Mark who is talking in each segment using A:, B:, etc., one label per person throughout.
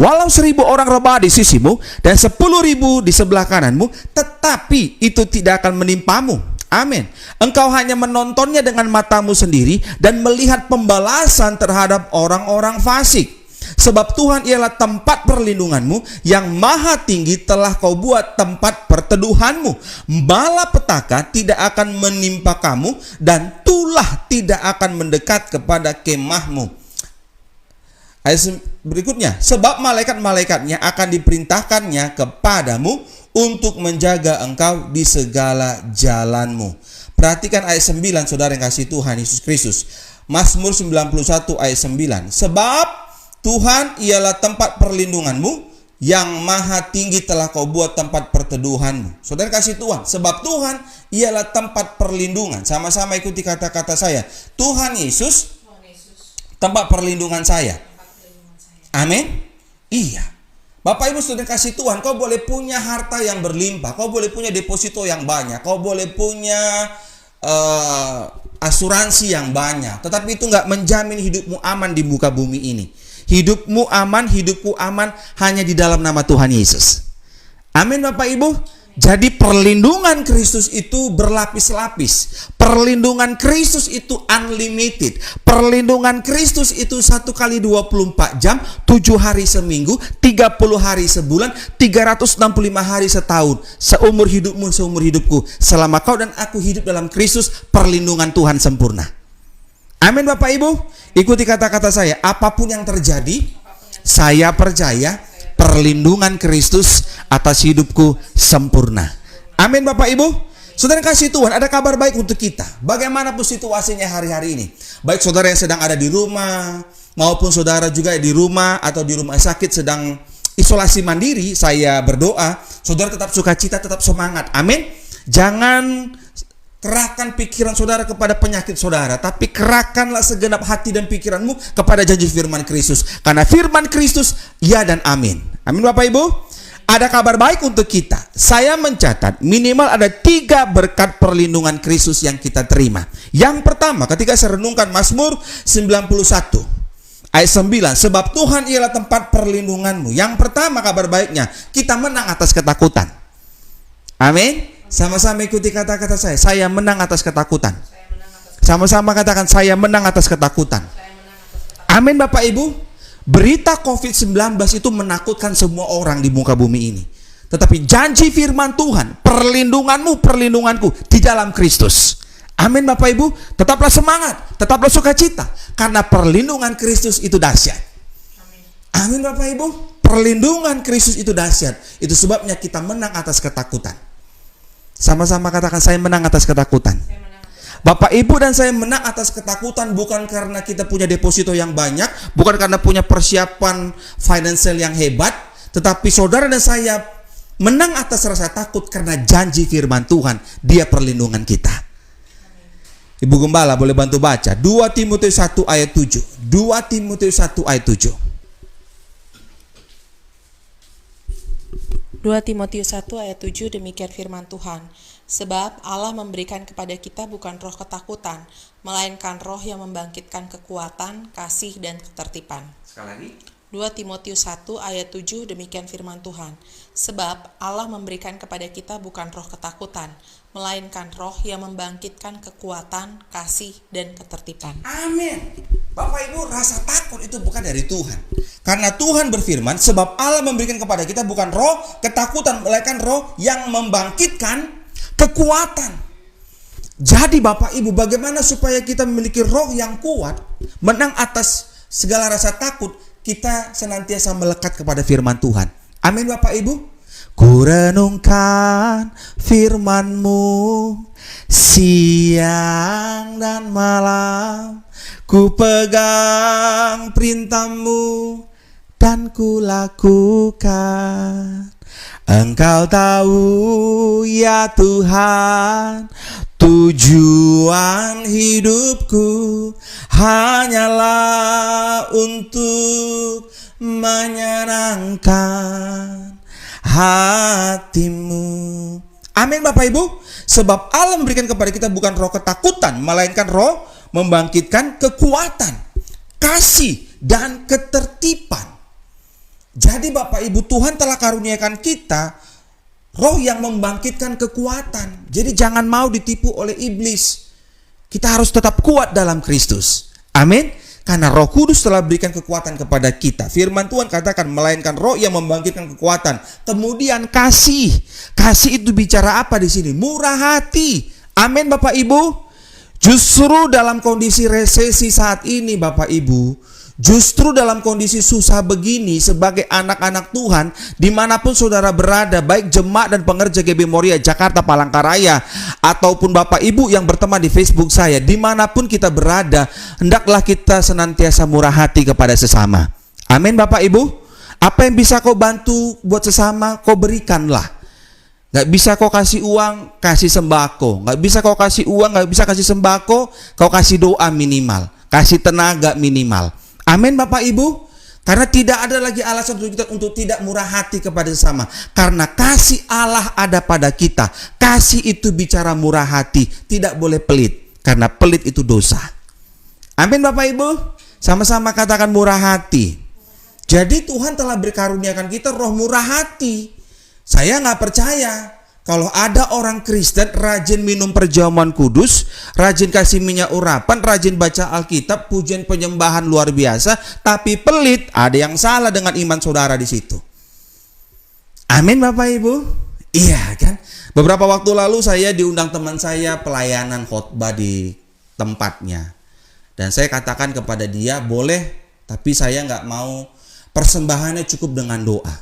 A: Walau 1.000 orang rebah di sisimu dan 10.000 di sebelah kananmu, tetapi itu tidak akan menimpamu. Amin. Engkau hanya menontonnya dengan matamu sendiri dan melihat pembalasan terhadap orang-orang fasik. Sebab Tuhan ialah tempat perlindunganmu, yang maha tinggi telah kau buat tempat perteduhanmu. Bala petaka tidak akan menimpa kamu, dan tulah tidak akan mendekat kepada kemahmu. Ayat berikutnya, sebab malaikat-malaikatnya akan diperintahkannya kepadamu untuk menjaga engkau di segala jalanmu. Perhatikan ayat 9, saudara yang kasih Tuhan Yesus Kristus. Mazmur 91 ayat 9. Sebab Tuhan ialah tempat perlindunganmu, yang maha tinggi telah kau buat tempat perteduhanmu. Saudara kasih Tuhan, sebab Tuhan ialah tempat perlindungan. Sama-sama ikuti kata-kata saya. Tuhan Yesus tempat perlindungan saya. Amin. Iya. Bapak Ibu sudah kasih Tuhan, kau boleh punya harta yang berlimpah, kau boleh punya deposito yang banyak, kau boleh punya asuransi yang banyak, tetapi itu nggak menjamin hidupmu aman di muka bumi ini. Hidupmu aman, hidupku aman hanya di dalam nama Tuhan Yesus. Amin Bapak Ibu. Jadi perlindungan Kristus itu berlapis-lapis. Perlindungan Kristus itu unlimited. Perlindungan Kristus itu 1 kali 24 jam, 7 hari seminggu, 30 hari sebulan, 365 hari setahun. Seumur hidupmu, seumur hidupku. Selama kau dan aku hidup dalam Kristus, perlindungan Tuhan sempurna. Amin Bapak Ibu. Ikuti kata-kata saya. Apapun yang terjadi, saya percaya perlindungan Kristus atas hidupku sempurna. Amin Bapak Ibu. Saudara kasih Tuhan, ada kabar baik untuk kita. Bagaimanapun situasinya hari-hari ini, baik saudara yang sedang ada di rumah, maupun saudara juga di rumah atau di rumah sakit sedang isolasi mandiri, saya berdoa saudara tetap sukacita, tetap semangat. Amin. Jangan kerahkan pikiran saudara kepada penyakit saudara, tapi kerahkanlah segenap hati dan pikiranmu kepada janji firman Kristus. Karena firman Kristus ya dan amin. Amin Bapak Ibu. Ada kabar baik untuk kita. Saya mencatat minimal ada 3 berkat perlindungan Kristus yang kita terima. Yang pertama, ketika saya renungkan Mazmur 91 ayat 9, sebab Tuhan ialah tempat perlindunganmu. Yang pertama kabar baiknya, kita menang atas ketakutan. Amin. Sama-sama ikuti kata-kata saya. Saya menang atas ketakutan. Sama-sama katakan, saya menang atas ketakutan. Amin Bapak Ibu. Berita COVID-19 itu menakutkan semua orang di muka bumi ini. Tetapi janji firman Tuhan, perlindunganmu, perlindunganku di dalam Kristus. Amin Bapak Ibu. Tetaplah semangat, tetaplah sukacita, karena perlindungan Kristus itu dahsyat. Amin Bapak Ibu. Perlindungan Kristus itu dahsyat. Itu sebabnya kita menang atas ketakutan. Sama-sama katakan, saya menang atas ketakutan. Bapak Ibu dan saya menang atas ketakutan bukan karena kita punya deposito yang banyak, bukan karena punya persiapan financial yang hebat, tetapi saudara dan saya menang atas rasa takut karena janji firman Tuhan, dia perlindungan kita. Ibu Gembala boleh bantu baca 2 Timotius 1 ayat 7. 2 Timotius 1 ayat 7.
B: 2 Timotius 1 ayat 7, demikian firman Tuhan. Sebab Allah memberikan kepada kita bukan roh ketakutan, melainkan roh yang membangkitkan kekuatan, kasih, dan ketertiban.
A: Sekali lagi.
B: 2 Timotius 1 ayat 7, demikian firman Tuhan. Sebab Allah memberikan kepada kita bukan roh ketakutan, melainkan roh yang membangkitkan kekuatan, kasih, dan ketertiban.
A: Amin. Bapak Ibu, rasa takut itu bukan dari Tuhan. Karena Tuhan berfirman, sebab Allah memberikan kepada kita bukan roh ketakutan, melainkan roh yang membangkitkan kekuatan. Jadi Bapak Ibu, bagaimana supaya kita memiliki roh yang kuat, menang atas segala rasa takut? Kita senantiasa melekat kepada firman Tuhan. Amin Bapak Ibu. Ku renungkan firman-Mu siang dan malam, ku pegang perintah-Mu dan ku lakukan. Engkau tahu ya Tuhan, tujuan hidupku hanyalah untuk menyenangkan hati-Mu. Amin Bapak Ibu. Sebab Allah memberikan kepada kita bukan roh ketakutan, melainkan roh membangkitkan kekuatan, kasih, dan ketertiban. Jadi Bapak Ibu, Tuhan telah karuniakan kita roh yang membangkitkan kekuatan. Jadi jangan mau ditipu oleh iblis. Kita harus tetap kuat dalam Kristus. Amin. Karena Roh Kudus telah berikan kekuatan kepada kita. Firman Tuhan katakan, melainkan roh yang membangkitkan kekuatan. Kemudian kasih. Kasih itu bicara apa di sini? Murah hati. Amin Bapak Ibu. Justru dalam kondisi resesi saat ini Bapak Ibu, justru dalam kondisi susah begini, sebagai anak-anak Tuhan, dimanapun saudara berada, baik jemaat dan pengerja GB Moria Jakarta Palangkaraya, ataupun Bapak Ibu yang berteman di Facebook saya, dimanapun kita berada, hendaklah kita senantiasa murah hati kepada sesama. Amin Bapak Ibu. Apa yang bisa kau bantu buat sesama, kau berikanlah. Gak bisa kau kasih uang, kasih sembako. Gak bisa kau kasih uang, gak bisa kasih sembako, kau kasih doa minimal, kasih tenaga minimal. Amin Bapak Ibu. Karena tidak ada lagi alasan untuk kita untuk tidak murah hati kepada sesama. Karena kasih Allah ada pada kita. Kasih itu bicara murah hati, tidak boleh pelit. Karena pelit itu dosa. Amin Bapak Ibu. Sama-sama katakan murah hati. Jadi Tuhan telah berkaruniakan kita roh murah hati. Saya nggak percaya kalau ada orang Kristen rajin minum perjamuan kudus, rajin kasih minyak urapan, rajin baca Alkitab, pujian penyembahan luar biasa, tapi pelit. Ada yang salah dengan iman saudara di situ. Amin Bapak Ibu. Iya kan? Beberapa waktu lalu saya diundang teman saya pelayanan khotbah di tempatnya. Dan saya katakan kepada dia, boleh, tapi saya nggak mau persembahannya cukup dengan doa.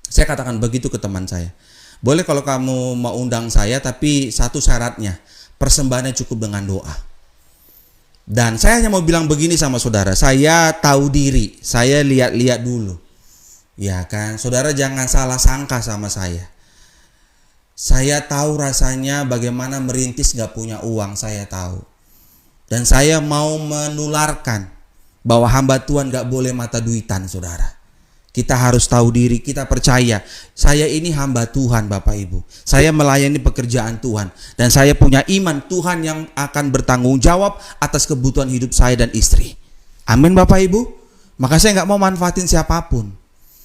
A: Saya katakan begitu ke teman saya. Boleh kalau kamu mau undang saya, tapi satu syaratnya, persembahannya cukup dengan doa. Dan saya hanya mau bilang begini sama saudara, saya tahu diri, saya lihat-lihat dulu. Ya kan, saudara jangan salah sangka sama saya. Saya tahu rasanya bagaimana merintis gak punya uang, saya tahu. Dan saya mau menularkan bahwa hamba Tuhan gak boleh mata duitan saudara. Kita harus tahu diri, kita percaya. Saya ini hamba Tuhan Bapak Ibu. Saya melayani pekerjaan Tuhan. Dan saya punya iman Tuhan yang akan bertanggung jawab atas kebutuhan hidup saya dan istri. Amin Bapak Ibu. Maka saya nggak mau manfaatin siapapun.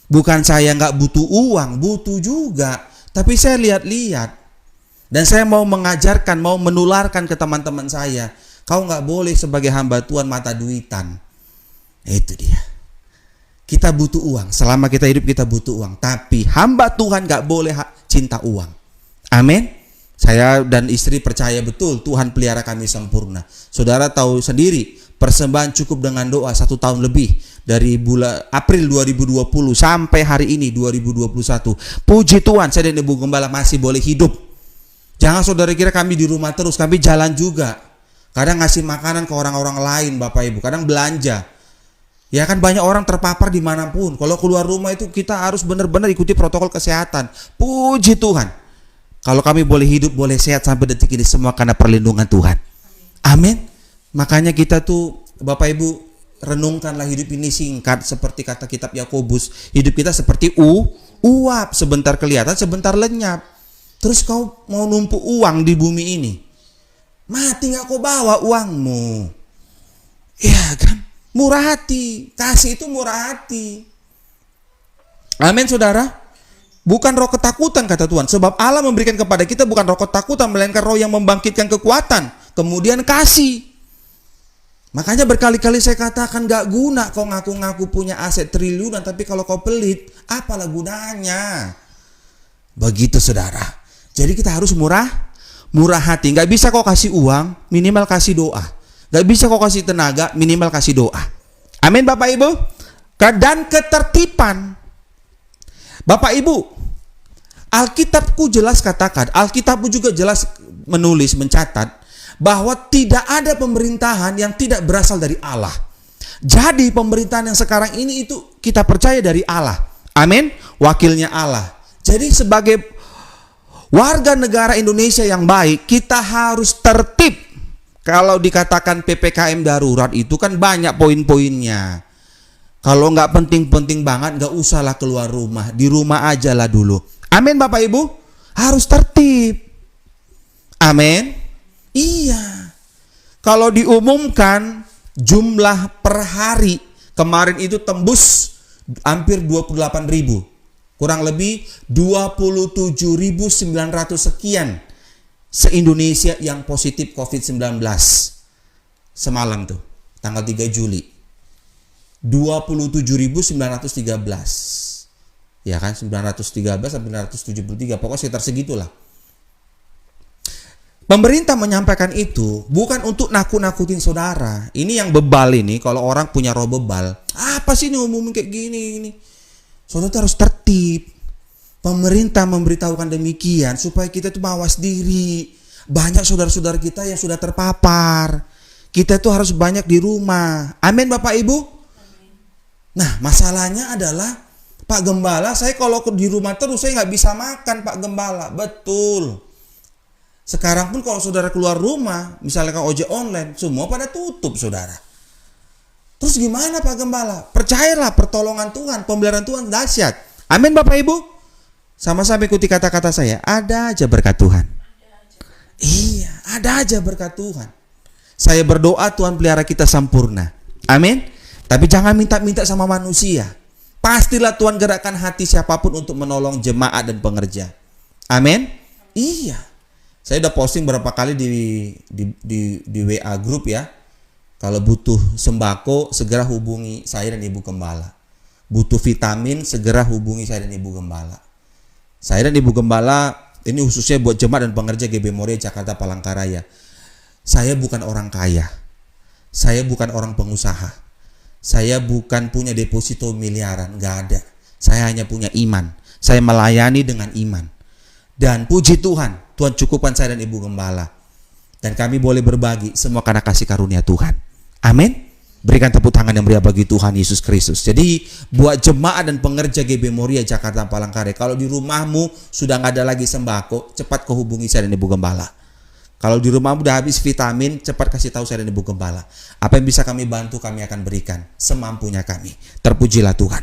A: Bukan saya nggak butuh uang, butuh juga. Tapi saya lihat-lihat. Dan saya mau mengajarkan, mau menularkan ke teman-teman saya. Kau nggak boleh sebagai hamba Tuhan mata duitan. Itu dia. Kita butuh uang, selama kita hidup kita butuh uang. Tapi hamba Tuhan gak boleh cinta uang. Amin. Saya dan istri percaya betul Tuhan pelihara kami sempurna. Saudara tahu sendiri, persembahan cukup dengan doa 1 tahun lebih. Dari bulan April 2020 sampai hari ini 2021. Puji Tuhan, saya dan Ibu Gembala masih boleh hidup. Jangan saudara kira kami di rumah terus, kami jalan juga. Kadang ngasih makanan ke orang-orang lain Bapak Ibu, kadang belanja. Ya kan banyak orang terpapar dimanapun. Kalau keluar rumah itu kita harus benar-benar ikuti protokol kesehatan. Puji Tuhan. Kalau kami boleh hidup, boleh sehat sampai detik ini semua karena perlindungan Tuhan. Amin. Makanya kita tuh Bapak Ibu renungkanlah hidup ini singkat seperti kata kitab Yakobus. Hidup kita seperti uap, sebentar kelihatan, sebentar lenyap. Terus kau mau numpuk uang di bumi ini. Mati gak kau bawa uangmu. Ya kan? Murah hati, kasih itu murah hati. Amin saudara. Bukan roh ketakutan kata Tuhan. Sebab Allah memberikan kepada kita bukan roh ketakutan, melainkan roh yang membangkitkan kekuatan. Kemudian kasih. Makanya berkali-kali saya katakan gak guna kau ngaku-ngaku punya aset triliunan, tapi kalau kau pelit, apalah gunanya. Begitu saudara. Jadi kita harus murah hati. Gak bisa kau kasih uang, minimal kasih doa. Gak bisa kau kasih tenaga, minimal kasih doa. Amin Bapak Ibu. Dan ketertiban. Bapak Ibu, Alkitabku jelas katakan, Alkitabku juga jelas menulis, mencatat bahwa tidak ada pemerintahan yang tidak berasal dari Allah. Jadi pemerintahan yang sekarang ini itu kita percaya dari Allah. Amin. Wakilnya Allah. Jadi sebagai warga negara Indonesia yang baik, kita harus tertib. Kalau dikatakan PPKM darurat itu kan banyak poin-poinnya. Kalau nggak penting-penting banget, nggak usahlah keluar rumah. Di rumah aja lah dulu. Amin Bapak Ibu. Harus tertib. Amin. Iya. Kalau diumumkan jumlah per hari kemarin itu tembus hampir 28.000. Kurang lebih 27.900 sekian se-Indonesia yang positif COVID-19 semalam tuh, tanggal 3 Juli. 27.913. Ya kan, 913 sampai 973, pokoknya sekitar segitulah. Pemerintah menyampaikan itu bukan untuk nakut-nakutin saudara. Ini yang bebal ini, kalau orang punya roh bebal, apa sih ini ngomongin kayak gini ini? Saudara harus tertib. Pemerintah memberitahukan demikian supaya kita tuh mawas diri. Banyak saudara-saudara kita yang sudah terpapar. Kita tuh harus banyak di rumah. Amin Bapak Ibu. Nah, masalahnya adalah Pak Gembala, saya kalau di rumah terus saya nggak bisa makan Pak Gembala. Betul. Sekarang pun kalau saudara keluar rumah, misalnya kalau ojek online, semua pada tutup saudara. Terus gimana Pak Gembala? Percayalah pertolongan Tuhan, pemeliharaan Tuhan dahsyat. Amin Bapak Ibu. Sama-sama ikuti kata-kata saya. Ada aja berkat Tuhan. Iya, ada aja berkat Tuhan. Saya berdoa Tuhan pelihara kita sempurna. Amin. Tapi jangan minta-minta sama manusia. Pastilah Tuhan gerakkan hati siapapun untuk menolong jemaat dan pengerja. Amin. Iya. Saya udah posting berapa kali di WA grup ya. Kalau butuh sembako, segera hubungi saya dan Ibu Gembala. Butuh vitamin, segera hubungi saya dan Ibu Gembala. Saya dan Ibu Gembala, ini khususnya buat jemaat dan pengerja GB Moria Jakarta Palangkaraya. Saya bukan orang kaya. Saya bukan orang pengusaha. Saya bukan punya deposito miliaran, nggak ada. Saya hanya punya iman. Saya melayani dengan iman. Dan puji Tuhan, Tuhan cukupkan saya dan Ibu Gembala. Dan kami boleh berbagi semua karena kasih karunia Tuhan. Amin. Berikan tepuk tangan yang meriah bagi Tuhan Yesus Kristus. Jadi buat jemaat dan pengerja GB Moria Jakarta Palangkaraya, kalau di rumahmu sudah nggak ada lagi sembako, cepat kehubungi saya dan Ibu Gembala. Kalau di rumahmu udah habis vitamin, cepat kasih tahu saya dan Ibu Gembala. Apa yang bisa kami bantu, kami akan berikan semampunya kami. Terpujilah Tuhan.